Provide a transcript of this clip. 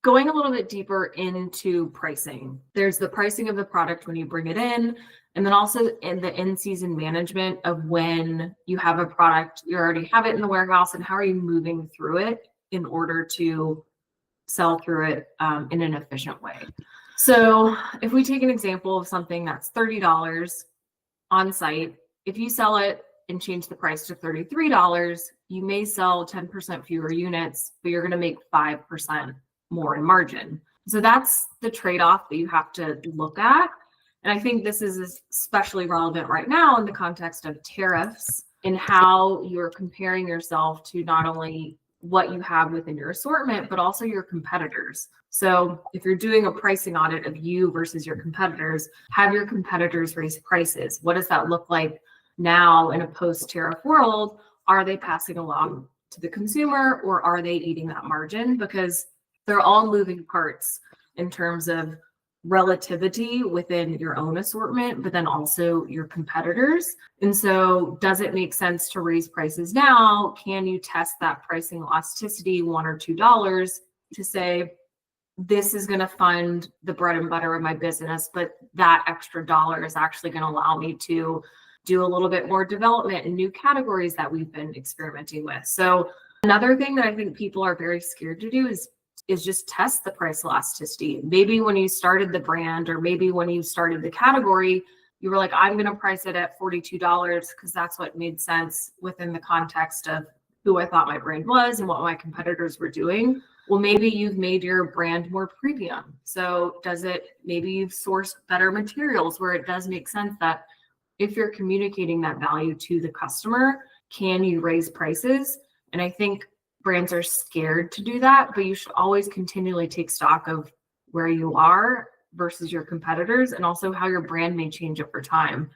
Going a little bit deeper into pricing, there's the pricing of the product when you bring it in, and then also in the in-season management of when you have a product, you already have it in the warehouse, and how are you moving through it in order to sell through it in an efficient way. So if we take an example of something that's $30 on site, if you sell it and change the price to $33, you may sell 10% fewer units, but you're going to make 5% more in margin. So that's the trade-off that you have to look at. And I think this is especially relevant right now in the context of tariffs and how you're comparing yourself to not only what you have within your assortment, but also your competitors. So if you're doing a pricing audit of you versus your competitors, have your competitors raise prices? What does that look like now in a post-tariff world? Are they passing along to the consumer, or are they eating that margin? Because they're all moving parts in terms of relativity within your own assortment, but then also your competitors. And so does it make sense to raise prices now? Can you test that pricing elasticity, $1 or $2, to say, this is going to fund the bread and butter of my business, but that extra dollar is actually going to allow me to do a little bit more development in new categories that we've been experimenting with. So another thing that I think people are very scared to do is just test the price elasticity. Maybe when you started the brand, or maybe when you started the category, you were like, I'm going to price it at $42 because that's what made sense within the context of who I thought my brand was and what my competitors were doing. Well, maybe you've made your brand more premium. So maybe you've sourced better materials where it does make sense that if you're communicating that value to the customer, can you raise prices? And I think brands are scared to do that, but you should always continually take stock of where you are versus your competitors, and also how your brand may change over time.